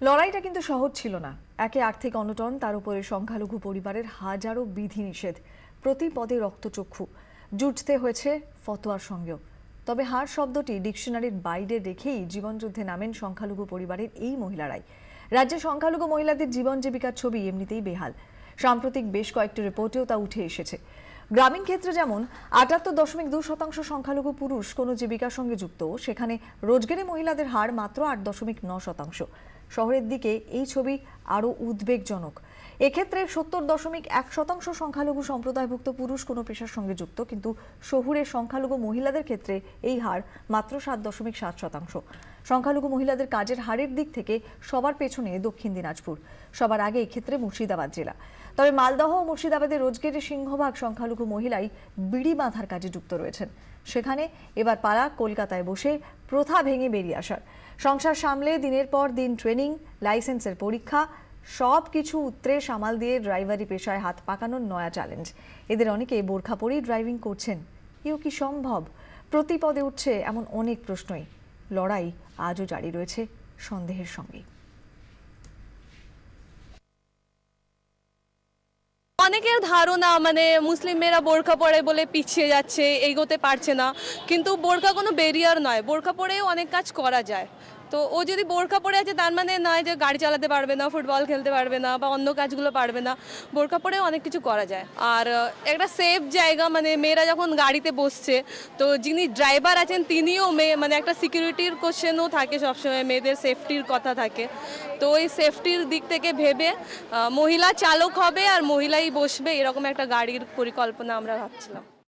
লড়াইটা কিন্তু সহজ ছিল না। একে আর্থিক অনটন, তার উপরে সংখ্যালঘু পরিবারের হাজারো বিধিনিষেধ, প্রতি পদে রক্তচক্ষু, জুঝতে হয়েছে ফতোয়ার সঙ্গেও। তবে হার শব্দটি ডিকশনারির বাইরে রেখেই জীবনযুদ্ধে নামেন সংখ্যালঘু পরিবারের এই মহিলারাই। রাজ্যে সংখ্যালঘু মহিলাদের জীবন জীবিকার ছবি এমনিতেই বেহাল। সাম্প্রতিক বেশ কয়েকটি রিপোর্টেও তা উঠে এসেছে। গ্রামীণ ক্ষেত্রে যেমন ৭৮.২% সংখ্যালঘু পুরুষ কোনো জীবিকার সঙ্গে যুক্ত, সেখানে রোজগারে মহিলাদের হার মাত্র ৮.৯%। শহরের দিকে এই ছবি আরও উদ্বেগজনক। এক্ষেত্রে ৭০.১% সংখ্যালঘু সম্প্রদায়ভুক্ত পুরুষ কোনো পেশার সঙ্গে যুক্ত, কিন্তু শহুরে সংখ্যালঘু মহিলাদের ক্ষেত্রে এই হার মাত্র ৭.৭%। সংখ্যালঘু মহিলাদের কাজের হারের দিক থেকে সবার পেছনে দক্ষিণ দিনাজপুর, সবার আগে এক্ষেত্রে মুর্শিদাবাদ জেলা। তবে মালদহ ও মুর্শিদাবাদের রোজগেরে সিংহভাগ সংখ্যালঘু মহিলাই বিড়ি বাঁধার কাজে যুক্ত রয়েছেন। সেখানে এবার পালা কলকাতায় বসে প্রথা ভেঙে বেরিয়ে আসার। সংসার সামলে দিনের পর দিন ট্রেনিং, লাইসেন্সের পরীক্ষা, সব কিছু উতরে সামাল দিয়ে ড্রাইভারি পেশায় হাত পাকানোর নয়া চ্যালেঞ্জ। এদের অনেকে বোরখা পরেই ড্রাইভিং করছেন। এও কি সম্ভব? প্রতি পদে উঠছে এমন অনেক প্রশ্নই। লড়াই আজও জারি রয়েছে সন্দেহের সঙ্গে। অনেকের ধারণা মুসলিম মেয়েরা বোরখা পরে বলে পিছিয়ে যাচ্ছে, এগোতে পারছে না। কিন্তু বোরখা কোনো ব্যারিয়ার নয়, বোরখা পরেও অনেক কাজ করা যায়। তো ও যদি বোরখা পরে আছে তার মানে নয় যে গাড়ি চালাতে পারবে না, ফুটবল খেলতে পারবে না বা অন্য কাজগুলো পারবে না। বোরখা পরেও অনেক কিছু করা যায়। আর একটা সেফ জায়গা, মেয়েরা যখন গাড়িতে বসছে, তো যিনি ড্রাইভার আছেন তিনিও একটা সিকিউরিটির কোশ্চেনও থাকে, সবসময় মেয়েদের সেফটির কথা থাকে। তো ওই সেফটির দিক থেকে ভেবে মহিলা চালক হবে আর মহিলাই বসবে, এরকম একটা গাড়ির পরিকল্পনা আমরা ভাবছিলাম।